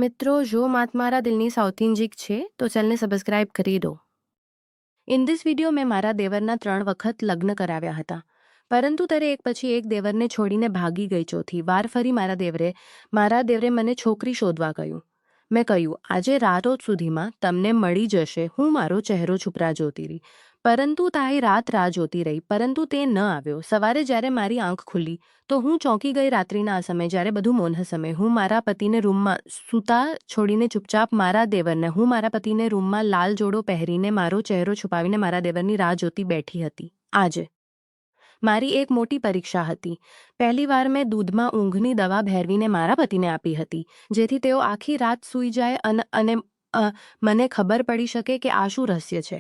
મિત્રો, જો માત મારા દિલની સૌથી નજીક છે તો ચેનલને સબસ્ક્રાઇબ કરી દો. ઇન ધીસ વિડીયો મેં મારા દેવરના 3 વખત લગ્ન કરાવ્યા હતા, પરંતુ ત્યારે એક પછી એક દેવરને છોડીને ભાગી ગઈ. ચોથી વાર ફરી મારા દેવરે મને છોકરી શોધવા કહ્યું. મેં કહ્યું, આજે રાતો સુધીમાં તમને મળી જશે. હું મારો ચહેરો છુપરા જોતી રહી, પરંતુ તાઈ રાહ જોતી રહી, પરંતુ તે ન આવ્યો. સવારે જ્યારે મારી આંખ ખુલી તો હું ચોંકી ગઈ. રાત્રિના આ સમયે જ્યારે બધું મૌન સમય, હું મારા પતિને રૂમમાં સૂતા છોડીને ચૂપચાપ હું મારા પતિને રૂમમાં લાલ જોડો પહેરીને મારો ચહેરો છુપાવીને મારા દેવરની રાહ જોતી બેઠી હતી. આજે મારી એક મોટી પરીક્ષા હતી. પહેલીવાર મેં દૂધમાં ઊંઘની દવા ભેરવીને મારા પતિને આપી હતી, જેથી તેઓ આખી રાત સૂઈ જાય અને મને ખબર પડી શકે કે આ શું રહસ્ય છે,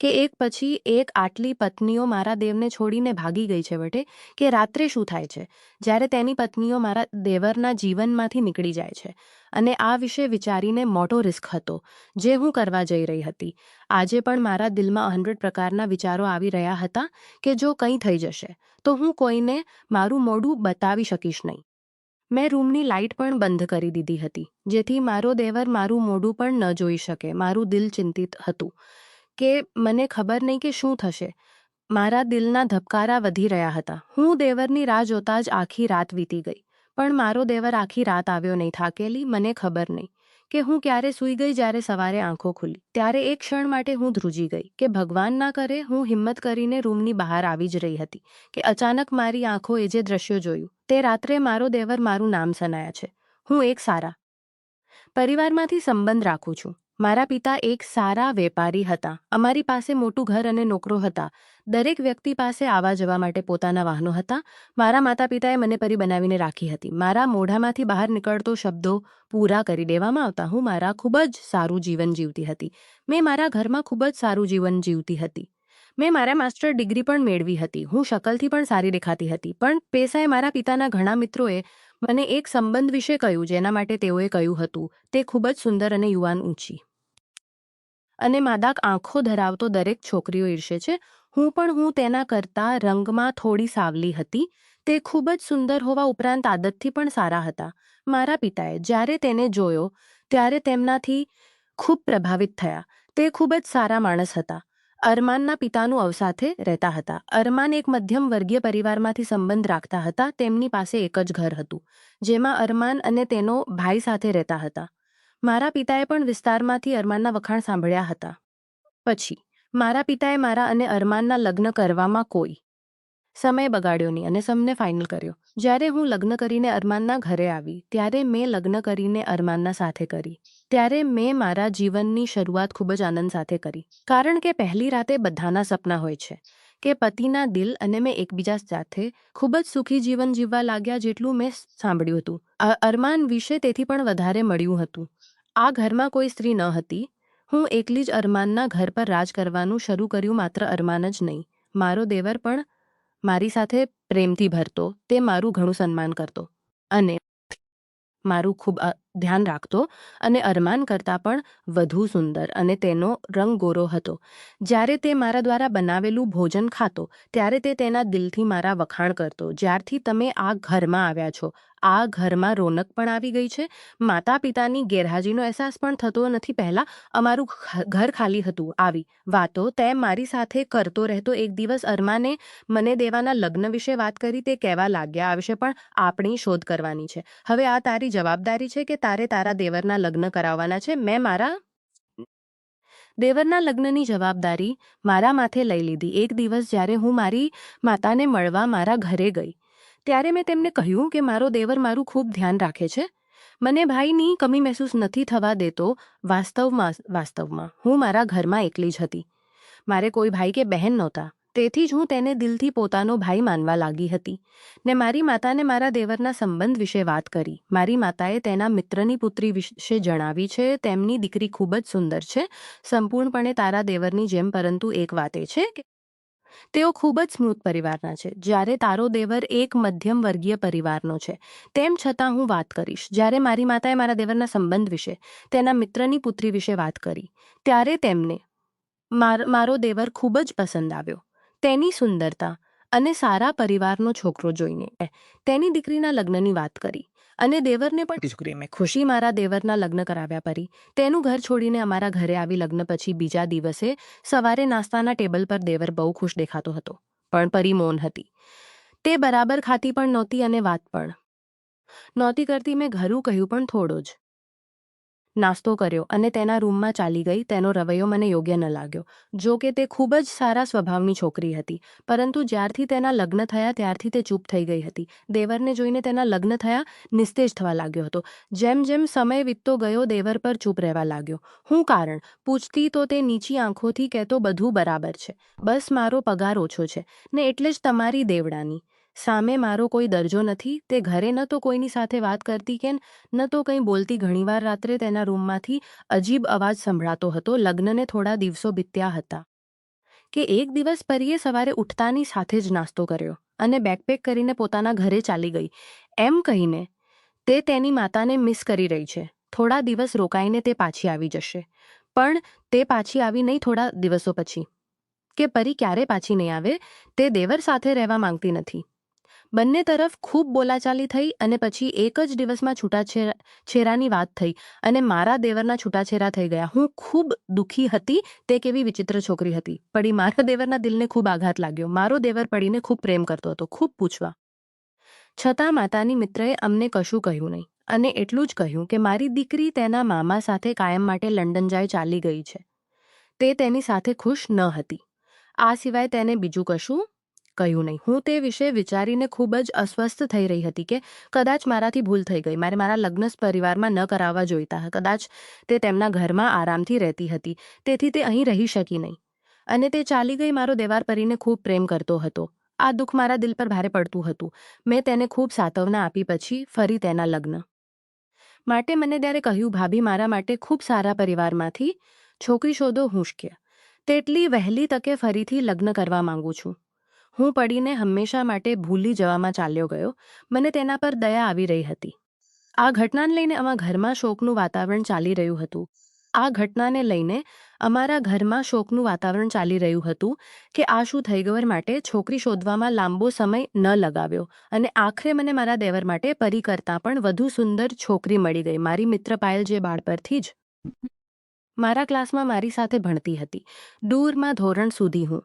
કે એક પછી એક આટલી પત્નીઓ મારા દેવને છોડીને ભાગી ગઈ છે વટે, કે રાત્રે શું થાય છે જ્યારે તેની પત્નીઓ મારા દેવરના જીવનમાંથી નીકળી જાય છે. અને આ વિશે વિચારીને મોટો રિસ્ક હતો જે હું કરવા જઈ રહી હતી. આજે પણ મારા દિલમાં 100 પ્રકારના વિચારો આવી રહ્યા હતા કે જો કંઈ થઈ જશે તો હું કોઈને મારું મોઢું બતાવી શકીશ નહીં. મેં રૂમની લાઇટ પણ બંધ કરી દીધી હતી, જેથી મારો દેવર મારું મોઢું પણ ન જોઈ શકે. મારું દિલ ચિંતિત હતું કે મને ખબર નહીં કે શું થશે. મારા દિલના ધબકારા વધી રહ્યા હતા. હું દેવરની રાહ જોતા જ આખી રાત વીતી ગઈ, પણ મારો દેવર આખી રાત આવ્યો નહીં. થાકેલી, મને ખબર નહીં કે હું ક્યારે સૂઈ ગઈ. જ્યારે સવારે આંખો ખુલી ત્યારે એક ક્ષણ માટે હું ધ્રુજી ગઈ કે ભગવાન ના કરે હું હિંમત કરીને રૂમની બહાર આવી જ રહી હતી કે અચાનક મારી આંખોએ જે દ્રશ્યો જોયું તે રાત્રે મારો દેવર મારું નામ સનાયા છે. હું એક સારા પરિવારમાંથી સંબંધ રાખું છું. મારા પિતા એક સારા વેપારી હતા. અમારી પાસે મોટું ઘર અને નોકરો હતા. દરેક વ્યક્તિ પાસે આવવા જવા માટે પોતાના વાહનો હતા. મારા માતા પિતાએ મને પરી બનાવીને રાખી હતી. મારા મોઢામાંથી બહાર નીકળતો શબ્દો પૂરા કરી દેવામાં આવતા. હું મારા ખૂબ જ સારું જીવન જીવતી હતી. મેં મારા ઘરમાં ખૂબ જ સારું જીવન જીવતી હતી. મેં મારા માસ્ટર ડિગ્રી પણ મેળવી હતી. હું શકલથી પણ સારી દેખાતી હતી. પણ પેશાએ મારા પિતાના ઘણા મિત્રોએ મને એક સંબંધ વિશે કહ્યું, જેના માટે તેઓએ કહ્યું હતું તે ખૂબ જ સુંદર અને યુવાન, ઊંચી અને માદાક આંખો ધરાવતો દરેક છોકરીઓ ઈર્ષે છે. હું તેના કરતાં રંગમાં થોડી સાવલી હતી. તે ખૂબ જ સુંદર હોવા ઉપરાંત આદતથી પણ સારા હતા. મારા પિતાએ જ્યારે તેને જોયો ત્યારે તેમનાથી ખૂબ પ્રભાવિત થયા. તે ખૂબ જ સારા માણસ હતા. અરમાનના પિતાનું અવસાથે રહેતા હતા. અરમાન એક મધ્યમ વર્ગીય પરિવારમાંથી સંબંધ રાખતા હતા. તેમની પાસે એક જ ઘર હતું, જેમાં અરમાન અને તેનો ભાઈ સાથે રહેતા હતા. મારા પિતાએ પણ વિસ્તારમાંથી અરમાનના વખાણ સાંભળ્યા હતા. પછી મારા પિતાએ મારા અને અરમાનના લગ્ન કરવામાં કોઈ સમય બગાડ્યો નહીં અને સમને ફાઇનલ કર્યો. જ્યારે હું લગ્ન કરીને અરમાનના ઘરે આવી ત્યારે મેં લગ્ન કરીને અરમાનના સાથે કરી. ત્યારે મેં મારા જીવનની શરૂઆત ખૂબ જ આનંદ સાથે કરી, કારણ કે પહેલી રાતે બધાના સપના હોય છે કે પતિના દિલ, અને મેં એકબીજા સાથે ખૂબ જ સુખી જીવન જીવવા લાગ્યા, જેટલું મેં સાંભળ્યું હતું. અરમાન વિશે તેથી પણ વધારે મળ્યું હતું. આ ઘરમાં કોઈ સ્ત્રી ન હતી. હું એકલી જ અરમાનના ઘર પર રાજ કરવાનું શરૂ કર્યું. માત્ર અરમાન જ નહીં, મારો દેવર પણ મારી સાથે પ્રેમથી ભરતો. તે મારું ઘણું સન્માન કરતો અને મારું ખૂબ ધ્યાન રાખતો, અને અરમાન કરતાં પણ વધુ સુંદર, અને તેનો રંગ ગોરો હતો. જ્યારે તે મારા દ્વારા બનાવેલું ભોજન ખાતો ત્યારે તે તેના દિલથી મારા વખાણ કરતો. જ્યારથી તમે આ ઘરમાં આવ્યા છો, આ ઘરમાં રોનક પણ આવી ગઈ છે. માતા પિતાની ગેરહાજરીનો અહેસાસ પણ થતો નથી. પહેલાં અમારું ઘર ખાલી હતું. આવી વાતો તે મારી સાથે કરતો રહેતો. એક દિવસ અરમાને મને દેવાના લગ્ન વિશે વાત કરી. તે કહેવા લાગ્યા, આ વિશે પણ આપણી શોધ કરવાની છે. હવે આ તારી જવાબદારી છે કે તારે તારા દેવરના લગ્ન કરાવવાના છે. મેં મારા દેવરના લગ્નની જવાબદારી મારા માથે લઈ લીધી. એક દિવસ જ્યારે હું મારી માતાને મળવા મારા ઘરે ગઈ ત્યારે મેં તેમને કહ્યું કે મારો દેવર મારું ખૂબ ધ્યાન રાખે છે. મને ભાઈની કમી મહેસૂસ નથી થવા દેતો. વાસ્તવમાં હું મારા ઘરમાં એકલી જ હતી. મારે કોઈ ભાઈ કે બહેન નહોતા. તેથી જ હું તેને દિલથી પોતાનો ભાઈ માનવા લાગી હતી ને મારી માતાને મારા દેવરના સંબંધ વિશે વાત કરી. મારી માતાએ તેના મિત્રની પુત્રી વિશે જણાવી છે. તેમની દીકરી ખૂબ જ સુંદર છે, સંપૂર્ણપણે તારા દેવરની જેમ. પરંતુ એક વાત એ છે કે તેઓ ખૂબ જ સ્મૂથ પરિવારના છે, જ્યારે તારો દેવર એક મધ્યમ વર્ગીય પરિવારનો છે. તેમ છતાં હું વાત કરીશ. જ્યારે મારી માતાએ મારા દેવરના સંબંધ વિશે તેના મિત્રની પુત્રી વિશે વાત કરી ત્યારે તેમને મારો દેવર ખૂબ જ પસંદ આવ્યો. તેની સુંદરતા અને સારા પરિવારનો છોકરો જોઈને તેની દીકરીના લગ્નની વાત કરી. અને દેવરને પણ છોકરી મેં ખુશી મારા દેવરના લગ્ન કરાવ્યા પરી. તેનું ઘર છોડીને અમારા ઘરે આવી લગ્ન પછી બીજા દિવસે સવારે નાસ્તાના ટેબલ પર દેવર બહુ ખુશ દેખાતો હતો, પણ પરી મૌન હતી. તે બરાબર ખાતી પણ નહોતી અને વાત પણ નહોતી કરતી. મેં ઘરું કહ્યું પણ થોડો જ નાસ્તો કર્યો અને તેના રૂમમાં ચાલી ગઈ. તેનો રવૈયો મને યોગ્ય ન લાગ્યો. જો કે તે ખૂબ જ સારા સ્વભાવની છોકરી હતી, પરંતુ જ્યારથી તેના લગ્ન થયા ત્યારથી તે ચૂપ થઈ ગઈ હતી. દેવરને જોઈને તેના લગ્ન થયા નિસ્તેજ થવા લાગ્યો હતો. જેમ જેમ સમય વીતતો ગયો દેવર પર ચૂપ રહેવા લાગ્યો. હું કારણ પૂછતી તો તે નીચી આંખોથી કહેતો, બધું બરાબર છે, બસ મારો પગાર ઓછો છે ને એટલે જ તમારી દેવડાની સામે મારો કોઈ દરજ્જો નથી. તે ઘરે ન તો કોઈની સાથે વાત કરતી કે ન તો કંઈ બોલતી. ઘણીવાર રાત્રે તેના રૂમમાંથી અજીબ અવાજ સંભળાતો હતો. લગ્નને થોડા દિવસો વીત્યા હતા કે એક દિવસ પરીએ સવારે ઉઠતાની સાથે જ નાસ્તો કર્યો અને બેકપેક કરીને પોતાના ઘરે ચાલી ગઈ, એમ કહીને તે તેની માતાને મિસ કરી રહી છે. થોડા દિવસ રોકાઈને તે પાછી આવી જશે. પણ તે પાછી આવી નહીં. થોડા દિવસો પછી કે પરી ક્યારે પાછી નહીં આવે. તે દેવર સાથે રહેવા માંગતી નથી. બંને તરફ ખૂબ બોલાચાલી થઈ અને પછી એક જ દિવસમાં છૂટાછેરાની વાત થઈ અને મારા દેવરના છૂટાછેરા થઈ ગયા. હું ખૂબ દુઃખી હતી. તે કેવી વિચિત્ર છોકરી હતી. પડી મારા દેવરના દિલને ખૂબ આઘાત લાગ્યો. મારો દેવર પડીને ખૂબ પ્રેમ કરતો હતો, ખૂબ પૂછવા છતાં માતાની મિત્રએ અમને કશું કહ્યું નહીં અને એટલું જ કહ્યું કે મારી દીકરી તેના મામા સાથે કાયમ માટે લંડન જાય ચાલી ગઈ છે. તે તેની સાથે ખુશ ન હતી. આ સિવાય તેને બીજું કશું કહ્યું નહીં. હું તે વિશે વિચારીને ખૂબ જ અસ્વસ્થ થઈ રહી હતી કે કદાચ મારાથી ભૂલ થઈ ગઈ. મારા લગ્ન પરિવારમાં ન કરાવવા જોઈતા. કદાચ તે તેમના ઘરમાં આરામથી રહેતી હતી, તેથી તે અહીં રહી શકી નહીં અને તે ચાલી ગઈ. મારો દેવર પરીને ખૂબ પ્રેમ કરતો હતો. આ દુઃખ મારા દિલ પર ભારે પડતું હતું. મેં તેને ખૂબ સાંત્વના આપી. પછી ફરી તેના લગ્ન માટે મને ત્યારે કહ્યું, ભાભી મારા માટે ખૂબ સારા પરિવારમાંથી છોકરી શોધો. હું શક્ય તેટલી વહેલી તકે ફરીથી લગ્ન કરવા માંગુ છું. હું પડીને હંમેશા માટે ભૂલી જવામાં ચાલ્યો ગયો. મને તેના પર દયા આવી રહી હતી. આ ઘટનાને લઈને અમારા ઘરમાં શોકનું વાતાવરણ ચાલી રહ્યું હતું. કે આ શું થઈ ગયું માટે છોકરી શોધવામાં લાંબો સમય ન લગાવ્યો અને આખરે મને મારા દેવર માટે પરી કરતાં પણ વધુ સુંદર છોકરી મળી ગઈ. મારી મિત્ર પાયલ, જે બાળપણથી જ મારા ક્લાસમાં મારી સાથે ભણતી હતી. દૂરમાં ધોરણ સુધી હું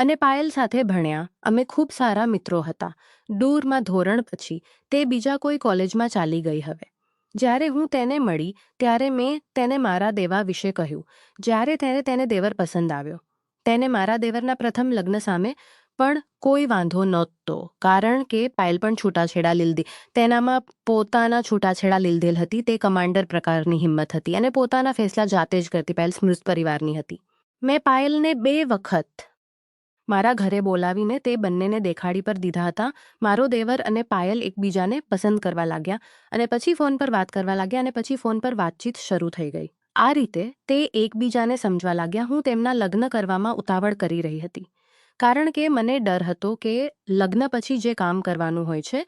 અને પાયલ સાથે ભણ્યા. અમે ખૂબ સારા મિત્રો હતા. દૂરમાં ધોરણ પછી તે બીજા કોઈ કોલેજમાં ચાલી ગઈ. હવે જ્યારે હું તેને મળી ત્યારે મેં તેને મારા દેવા વિશે કહ્યું. જ્યારે તેને દેવર પસંદ આવ્યો. તેને મારા દેવરના પ્રથમ લગ્ન સામે પણ કોઈ વાંધો નહોતો, કારણ કે પાયલ પણ છૂટાછેડા લીધી. તેનામાં પોતાના છૂટાછેડા લીધેલ હતી. તે કમાન્ડર પ્રકારની હિંમત હતી અને પોતાના ફેસલા જાતે જ કરતી. પાયલ સ્મૃત પરિવારની હતી. મેં પાયલને 2 વખત મારા ઘરે બોલાવીને તે બંનેને દેખાડી પર દીધા હતા. મારો દેવર અને પાયલ એકબીજાને પસંદ કરવા લાગ્યા અને પછી ફોન પર વાત કરવા લાગ્યા અને પછી ફોન પર વાતચીત શરૂ થઈ ગઈ. આ રીતે તે એકબીજાને સમજવા લાગ્યા. હું તેમના લગ્ન કરવામાં ઉતાવળ કરી રહી હતી, કારણ કે મને ડર હતો કે લગ્ન પછી જે કામ કરવાનું હોય છે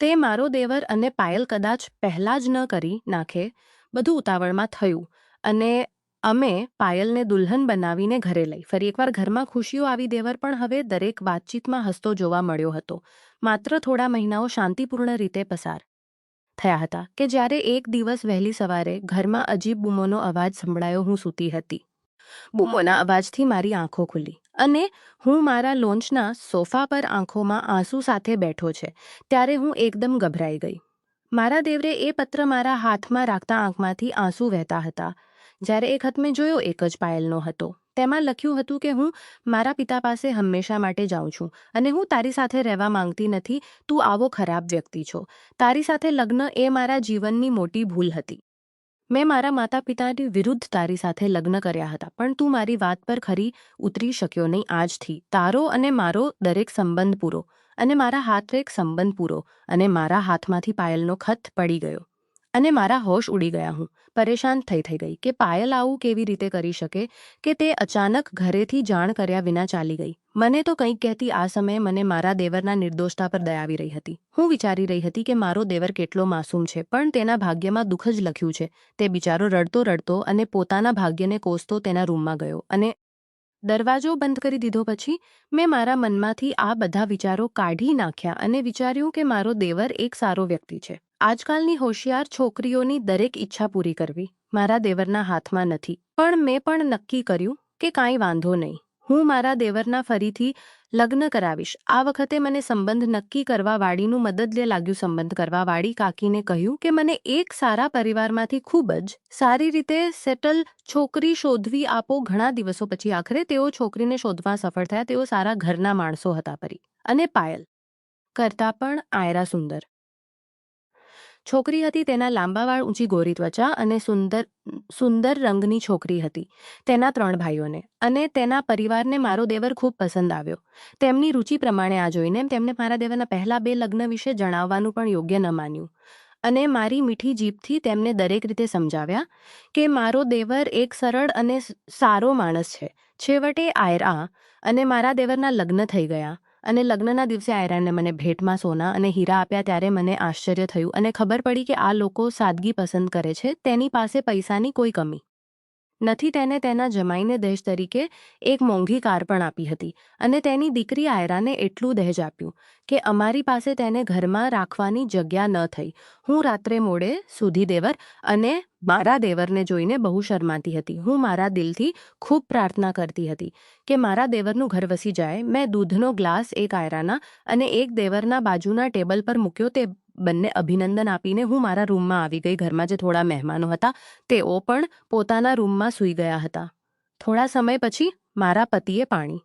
તે મારો દેવર અને પાયલ કદાચ પહેલાં જ ન કરી નાખે. બધું ઉતાવળમાં થયું અને અમે પાયલને દુલ્હન બનાવીને ઘરે લઈ. ફરી એકવાર ઘરમાં ખુશીઓ આવી. દેવર પણ હવે દરેક વાતચીતમાં હસતો જોવા મળ્યો હતો. માત્ર થોડા મહિનાઓ શાંતિપૂર્ણ રીતે પસાર થયા હતા કે જ્યારે એક દિવસ વહેલી સવારે ઘરમાં અજીબ બૂમોનો અવાજ સંભળાયો. હું સૂતી હતી. બૂમોના અવાજથી મારી આંખો ખુલી અને હું મારા લોન્ચના સોફા પર આંખોમાં આંસુ સાથે બેઠો છે ત્યારે હું એકદમ ગભરાઈ ગઈ. મારા દેવરે એ પત્ર મારા હાથમાં રાખતા આંખમાંથી આંસુ વહેતા હતા. જ્યારે એ ખત મેં જોયો, એક જ પાયલનો હતો. તેમાં લખ્યું હતું કે હું મારા પિતા પાસે હંમેશા માટે જાઉં છું અને હું તારી સાથે રહેવા માંગતી નથી. તું આવો ખરાબ વ્યક્તિ છો. તારી સાથે લગ્ન એ મારા જીવનની મોટી ભૂલ હતી. મેં મારા માતા પિતાની વિરુદ્ધ તારી સાથે લગ્ન કર્યા હતા, પણ તું મારી વાત પર ખરી ઉતરી શક્યો નહીં. આજથી તારો અને મારો દરેક સંબંધ પૂરો અને મારા હાથ એક સંબંધ પૂરો અને મારા હાથમાંથી પાયલનો ખત પડી ગયો અને મારા હોશ ઉડી ગયા. હું પરેશાન થઈ ગઈ કે પાયલ આવું કેવી રીતે કરી શકે કે તે અચાનક ઘરેથી જાણ કર્યા વિના ચાલી ગઈ. મને તો કંઈક કહેતી આ સમયે મને મારા દેવરના નિર્દોષતા પર દયા આવી રહી હતી. હું વિચારી રહી હતી કે મારો દેવર કેટલો માસૂમ છે, પણ તેના ભાગ્યમાં દુઃખ જ લખ્યું છે. તે બિચારો રડતો અને પોતાના ભાગ્યને કોસતો તેના રૂમમાં ગયો અને દરવાજો બંધ કરી દીધો. પછી મેં મારા મનમાંથી આ બધા વિચારો કાઢી નાખ્યા અને વિચાર્યું કે મારો દેવર એક સારો વ્યક્તિ છે. આજકાલની હોશિયાર છોકરીઓની દરેક ઈચ્છા પૂરી કરવી મારા દેવરના હાથમાં નથી, પણ મેં પણ નક્કી કર્યું કે કાંઈ વાંધો નહીં, હું મારા દેવરના ફરીથી લગ્ન કરાવીશ. આ વખતે મને સંબંધ નક્કી કરવા વાડીનું મદદ લે લાગ્યું. સંબંધ કરવા વાડી કાકીને કહ્યું કે મને એક સારા પરિવારમાંથી ખૂબ જ સારી રીતે સેટલ છોકરી શોધવી આપો. ઘણા દિવસો પછી આખરે તેઓ છોકરીને શોધવા સફળ થયા. તેઓ સારા ઘરના માણસો હતા. પરી અને પાયલ કરતાં પણ આયરા સુંદર છોકરી હતી. તેના લાંબા વાળ, ઊંચી ગોરી ત્વચા અને સુંદર રંગની છોકરી હતી. તેના 3 ભાઈઓને અને તેના પરિવારને મારો દેવર ખૂબ પસંદ આવ્યો. તેમની રુચિ પ્રમાણે આ જોઈને તેમને મારા દેવરના પહેલા 2 લગ્ન વિશે જણાવવાનું પણ યોગ્ય ન માન્યું અને મારી મીઠી જીભથી તેમને દરેક રીતે સમજાવ્યા કે મારો દેવર એક સરળ અને સારો માણસ છે. છેવટે આયરા અને મારા દેવરના લગ્ન થઈ ગયા અને લગ્નના દિવસે આયરાને મને ભેટમાં સોના અને હીરા આપ્યા. ત્યારે મને આશ્ચર્ય થયું અને ખબર પડી કે આ લોકો સાદગી પસંદ કરે છે. તેની પાસે પૈસાની કોઈ કમી નથી. તેને તેના જમાઈને દહેજ તરીકે એક મોંઘી કાર પણ આપી હતી અને તેની દીકરી આયરાને એટલું દહેજ આપ્યું કે અમારી પાસે તેને ઘરમાં રાખવાની જગ્યા ન થઈ. હું રાત્રે મોડે સુધી દેવર અને મારા દેવરને જોઈને બહુ શરમાતી હતી. હું મારા દિલથી ખૂબ પ્રાર્થના કરતી હતી કે મારા દેવરનું ઘર વસી જાય. મેં દૂધનો ગ્લાસ એક આયરાના અને એક દેવરના બાજુના ટેબલ પર મૂક્યો. તે બંને અભિનંદન આપીને હું મારા રૂમમાં આવી ગઈ. ઘરમાં જે થોડા મહેમાનો હતા તેઓ પણ પોતાના રૂમમાં સૂઈ ગયા હતા. થોડા સમય પછી મારા પતિએ પાણી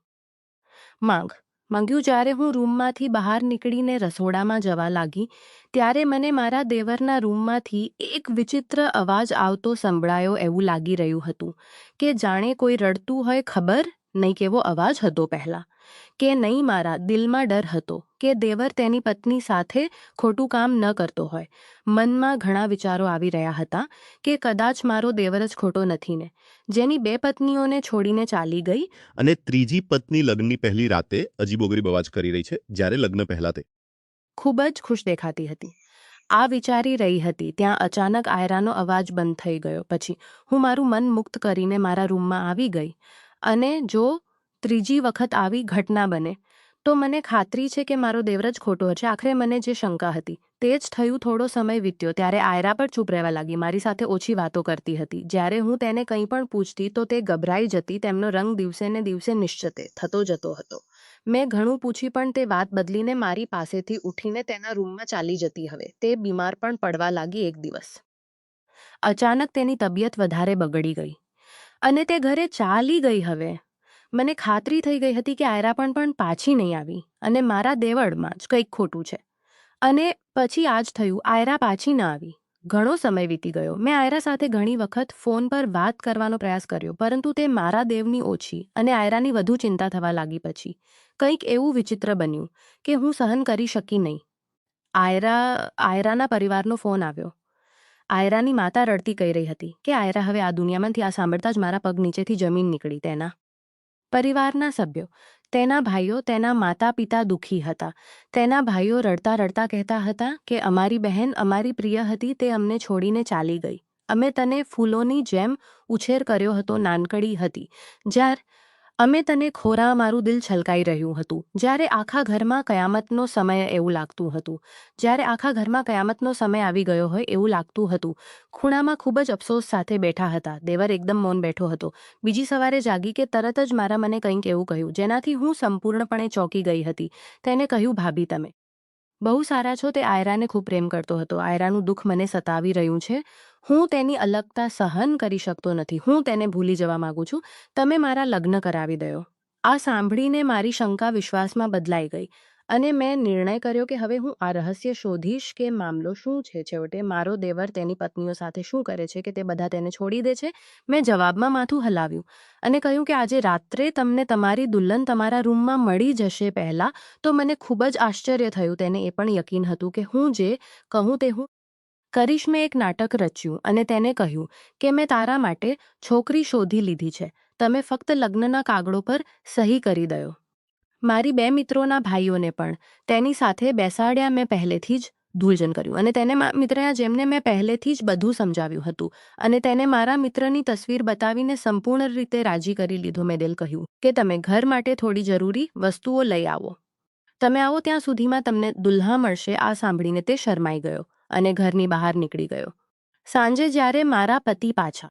માંગ્યું. જ્યારે હું રૂમમાંથી બહાર નીકળીને રસોડામાં જવા લાગી ત્યારે મને મારા દેવરના રૂમમાંથી એક વિચિત્ર અવાજ આવતો સંભળાયો. એવું લાગી રહ્યું હતું કે જાણે કોઈ રડતું હોય. ખબર નહીં કેવો અવાજ હતો પહેલાં કે નહીં. મારા દિલમાં ડર હતો કે દેવર તેની પત્ની સાથે ખોટું કામ ન કરતો હોય. મનમાં ઘણા વિચારો આવી રહ્યા હતા કે કદાચ મારો દેવર જ ખોટો નથી ને, જેની 2 પત્નીઓને છોડીને ચાલી ગઈ અને ત્રીજી પત્ની લગ્નની પહેલી રાતે અજીબોગરીબ અવાજ કરી રહી છે, જ્યારે લગ્ન પહેલા તે ખૂબ જ ખુશ દેખાતી હતી. આ વિચારી રહી હતી ત્યાં અચાનક આયરાનો અવાજ બંધ થઈ ગયો. પછી હું મારું મન મુક્ત કરીને મારા રૂમમાં આવી ગઈ અને જો ત્રીજી વખત આવી ઘટના બને તો મને ખાતરી છે કે મારો દેવર જ ખોટો હશે. આખરે મને જે શંકા હતી તે જ થયું. થોડો સમય વીત્યો ત્યારે આયરા પર ચૂપ રહેવા લાગી. મારી સાથે ઓછી વાતો કરતી હતી. જ્યારે હું તેને કંઈ પણ પૂછતી તો તે ગભરાઈ જતી. તેમનો રંગ દિવસે ને દિવસે નિશ્ચિત થતો જતો હતો. મેં ઘણું પૂછી પણ તે વાત બદલીને મારી પાસેથી ઉઠીને તેના રૂમમાં ચાલી જતી. હવે તે બીમાર પણ પડવા લાગી. એક દિવસ અચાનક તેની તબિયત વધારે બગડી ગઈ અને તે ઘરે ચાલી ગઈ. હવે મને ખાતરી થઈ ગઈ હતી કે આયરા પણ પાછી નહીં આવી અને મારા દેવળમાં જ કંઈક ખોટું છે. અને પછી આ જ થયું. આયરા પાછી ન આવી. ઘણો સમય વીતી ગયો. મેં આયરા સાથે ઘણી વખત ફોન પર વાત કરવાનો પ્રયાસ કર્યો, પરંતુ તે મારા દેવની ઓછી અને આયરાની વધુ ચિંતા થવા લાગી. પછી કંઈક એવું વિચિત્ર બન્યું કે હું સહન કરી શકી નહીં. આયરાના પરિવારનો ફોન આવ્યો. આયરાની માતા રડતી કહી રહી હતી કે આયરા હવે આ દુનિયામાંથી. આ સાંભળતા જ મારા પગ નીચેથી જમીન નીકળી. તેના પરિવારના સભ્યો, તેના ભાઈઓ, તેના માતા પિતા દુઃખી હતા. તેના ભાઈઓ રડતા રડતા કહેતા હતા કે અમારી બહેન અમારી પ્રિય હતી, તે અમને છોડીને ચાલી ગઈ. અમે તને ફૂલોની જેમ ઉછેર કર્યો હતો. નાનકડી હતી જ્યારે અમે તને ખોરા. મારું દિલ છલકાઈ રહ્યું હતું જ્યારે આખા ઘરમાં કયામતનો સમય એવું લાગતું હતું. જ્યારે આખા ઘરમાં કયામતનો સમય આવી ગયો હોય એવું લાગતું હતું. ખૂણામાં ખૂબ જ અફસોસ સાથે બેઠા હતા. દેવર એકદમ મૌન બેઠો હતો. બીજી સવારે જાગી કે તરત જ મારા મને કંઈક એવું કહ્યું જેનાથી હું સંપૂર્ણપણે ચોંકી ગઈ હતી. તેને કહ્યું, ભાભી તમે બહુ સારા છો. તે આયરાને ખૂબ પ્રેમ કરતો હતો. આયરાનું દુઃખ મને સતાવી રહ્યું છે. હું તેની અલગતા સહન કરી શકતો નથી. હું તેને ભૂલી જવા માંગુ છું. તમે મારા લગ્ન કરાવી દો. આ સાંભળીને મારી શંકા વિશ્વાસમાં બદલાઈ ગઈ અને મેં નિર્ણય કર્યો કે હવે હું આ રહસ્ય શોધીશ કે મામલો શું છે. છેવટે મારો દેવર તેની પત્નીઓ સાથે શું કરે છે કે તે બધા તેને છોડી દે છે. મેં જવાબમાં માથું હલાવ્યું અને કહ્યું કે આજે રાત્રે તમને તમારી દુલ્હન તમારા રૂમમાં મળી જશે. પહેલાં તો મને ખૂબ જ આશ્ચર્ય થયું. તેને એ પણ યકીન હતું કે હું જે કહું તે હું કરીશ. મેં એક નાટક રચ્યું અને તેને કહ્યું કે મેં તારા માટે છોકરી શોધી લીધી છે. તમે ફક્ત લગ્નના કાગળો પર સહી કરી દો. મારી 2 મિત્રોના ભાઈઓને પણ તેની સાથે બેસાડ્યા. મેં પહેલેથી જ ધૂળજન કર્યું અને તેને મિત્રના જેમને મેં પહેલેથી જ બધું સમજાવ્યું હતું અને તેને મારા મિત્રની તસવીર બતાવીને સંપૂર્ણ રીતે રાજી કરી લીધો. મેં દિલ કહ્યું કે તમે ઘર માટે થોડી જરૂરી વસ્તુઓ લઈ આવો. તમે આવો ત્યાં સુધીમાં તમને દુલ્હા મળશે. આ સાંભળીને તે શરમાઈ ગયો અને ઘરની બહાર નીકળી ગયો. સાંજે જ્યારે મારા પતિ પાછા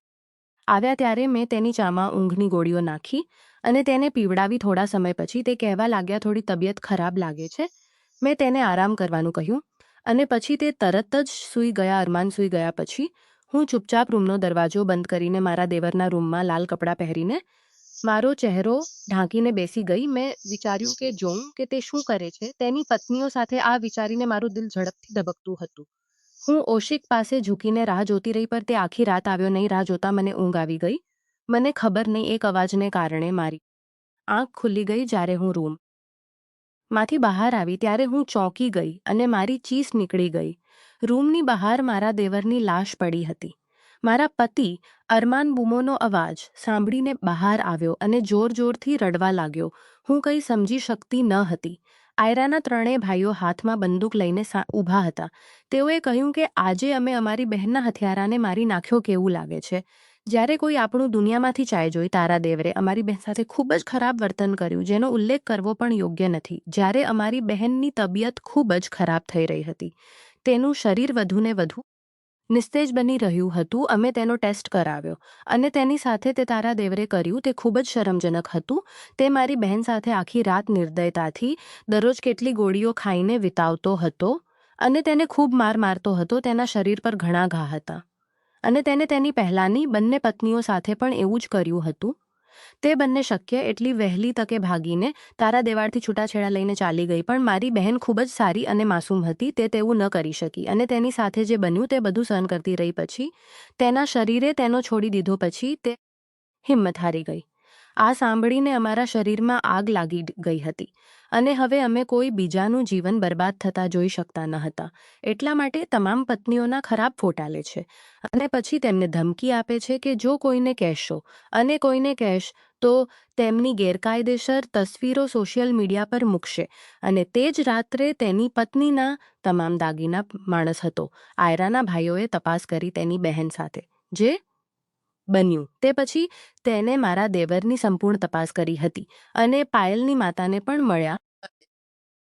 આવ્યા ત્યારે મેં તેની ચામાં ઊંઘની ગોળીઓ નાખી અને તેને પીવડાવી. થોડા સમય પછી તે કહેવા લાગ્યા, થોડી તબિયત ખરાબ લાગે છે. મેં તેને આરામ કરવાનું કહ્યું અને પછી તે તરત જ સૂઈ ગયા. અરમાન સૂઈ ગયા પછી હું ચૂપચાપ રૂમનો દરવાજો બંધ કરીને મારા દેવરના રૂમમાં લાલ કપડાં પહેરીને મારો ચહેરો ઢાંકીને બેસી ગઈ. મેં વિચાર્યું કે જોઉં કે તે શું કરે છે તેની પત્નીઓ સાથે. આ વિચારીને મારું દિલ ઝડપથી ધબકતું હતું. હું ઓશિક પાસે ઝૂકીને રાહ જોતી રહી, પર તે આખી રાત આવ્યો નહીં. રાહ જોતા મને ઊંઘ આવી ગઈ. મને ખબર નહીં, એક અવાજને કારણે મારી આંખ ખુલ્લી ગઈ. જ્યારે હું રૂમમાંથી બહાર આવી ત્યારે હું ચોંકી ગઈ અને મારી ચીસ નીકળી ગઈ. રૂમની બહાર મારા દેવરની લાશ પડી હતી. મારા પતિ અરમાન બૂમોનો અવાજ સાંભળીને બહાર આવ્યો અને જોરથી રડવા લાગ્યો. હું કંઈ સમજી શકતી ન હતી. આયરાના ત્રણેય ભાઈઓ હાથમાં બંદૂક લઈને ઊભા હતા. તેઓએ કહ્યું કે આજે અમે અમારી બહેનના હથિયારાને મારી નાખ્યો. કેવું લાગે છે જ્યારે કોઈ આપણું દુનિયામાંથી ચાય જોઈ? તારા દેવરે અમારી બહેન સાથે ખૂબ જ ખરાબ વર્તન કર્યું, જેનો ઉલ્લેખ કરવો પણ યોગ્ય નથી. જ્યારે અમારી બહેનની તબિયત ખૂબ જ ખરાબ થઈ રહી હતી, તેનું શરીર વધુને વધુ નિસ્તેજ બની રહ્યું હતું. અમે તેનો ટેસ્ટ કરાવ્યો અને તેની સાથે તે તારા દેવરે કર્યું તે ખૂબ જ શરમજનક હતું. તે મારી બહેન સાથે આખી રાત નિર્દયતાથી દરરોજ કેટલી ગોળીઓ ખાઈને વિતાવતો હતો અને તેને ખૂબ મારતો હતો. તેના શરીર પર ઘણા ઘા હતા અને તેને તેની પહેલાંની બંને પત્નીઓ સાથે પણ એવું જ કર્યું હતું. તે બંને શક્ય એટલી વહેલી તકે ભાગીને તારા દેવાળથી છૂટાછેડા લઈને ચાલી ગઈ. પણ મારી બહેન ખૂબ જ સારી અને માસૂમ હતી. તે તેવું ન કરી શકી અને તેની સાથે જે બન્યું તે બધું સહન કરતી રહી. પછી તેના શરીરે તેનો છોડી દીધો પછી તે હિંમત હારી ગઈ. આ સાંભળીને અમારા શરીરમાં આગ લાગી ગઈ હતી અને હવે અમે કોઈ બીજાનું જીવન બરબાદ થતા જોઈ શકતા ન હતા. એટલા માટે તમામ પત્નીઓના ખરાબ ફોટા લે છે અને પછી તેમને ધમકી આપે છે કે જો કોઈને કહેશો અને કોઈને કહેશ તો તેમની ગેરકાયદેસર તસવીરો સોશિયલ મીડિયા પર મૂકશે. અને તે જ રાત્રે તેની પત્નીના તમામ દાગીના માણસ હતો. આયરાના ભાઈઓએ તપાસ કરી તેની બહેન સાથે જે બન્યું તે પછી તેને મારા દેવરની સંપૂર્ણ તપાસ કરી હતી અને પાયલની માતાને પણ મળ્યા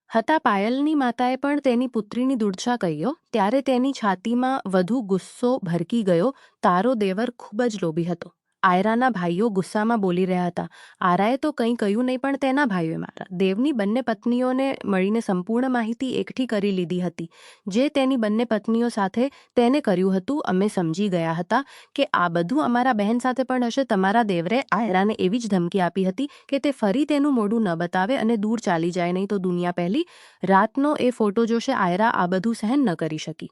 હતા. પાયલની માતાએ પણ તેની પુત્રીની દુર્દશા કહ્યો ત્યારે તેની છાતીમાં વધુ ગુસ્સો ભરકી ગયો. તારો દેવર ખૂબ જ લોભી હતો. આયરાના ભાઈઓ ગુસ્સામાં બોલી રહ્યા હતા. આરાએ તો કંઈ કહ્યું નહીં, પણ તેના ભાઈઓએ મારા દેવની બંને પત્નીઓને મળીને સંપૂર્ણ માહિતી એકઠી કરી લીધી હતી જે તેની બંને પત્નીઓ સાથે તેને કર્યું હતું. અમે સમજી ગયા હતા કે આ બધું અમારા બહેન સાથે પણ હશે. તમારા દેવરે આયરાને એવી જ ધમકી આપી હતી કે તે ફરી તેનું મોઢું ન બતાવે અને દૂર ચાલી જાય, નહીં તો દુનિયા પહેલી રાતનો એ ફોટો જોશે. આયરા આ બધું સહન ન કરી શકી.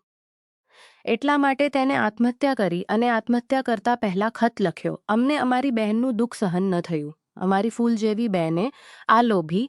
એટલા માટે તેને આત્મહત્યા કરી અને આત્મહત્યા કરતા પહેલા ખત લખ્યો. અમને અમારી બહેનનું દુઃખ સહન ન થયું. અમારી ફૂલ જેવી બહેને આ લોભી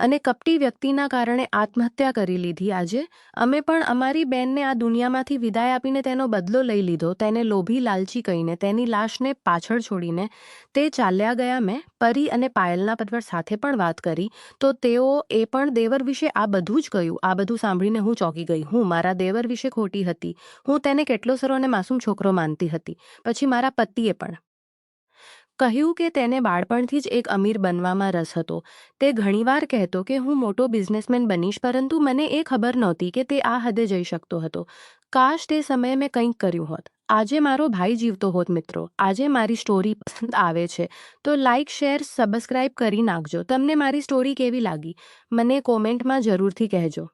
અને કપટી વ્યક્તિના કારણે આત્મહત્યા કરી લીધી. આજે અમે પણ અમારી બહેનને આ દુનિયામાંથી વિદાય આપીને તેનો બદલો લઈ લીધો. તેને લોભી લાલચી કહીને તેની લાશને પાછળ છોડીને તે ચાલ્યા ગયા. મેં પરી અને પાયલના પરિવાર સાથે પણ વાત કરી તો તેઓ એ પણ દેવર વિશે આ બધું જ કહ્યું. આ બધું સાંભળીને હું ચોંકી ગઈ. હું મારા દેવર વિશે ખોટી હતી. હું તેને કેટલો સારો અને માસૂમ છોકરો માનતી હતી. પછી મારા પતિએ પણ કહ્યું કે તેને બાળપણથી જ એક અમીર બનવામાં રસ હતો. તે ઘણીવાર કહેતો કે હું મોટો બિઝનેસમેન બનીશ, પરંતુ મને એ ખબર નહોતી કે તે આ હદે જઈ શકતો હતો. કાશ તે સમયે મેં કંઈક કર્યું હોત. આજે મારો ભાઈ જીવતો હોત. મિત્રો, આજે મારી સ્ટોરી પસંદ આવે છે તો લાઇક, શેર, સબસ્ક્રાઇબ કરી નાખજો. તમને મારી સ્ટોરી કેવી લાગી મને કોમેન્ટમાં જરૂરથી કહેજો.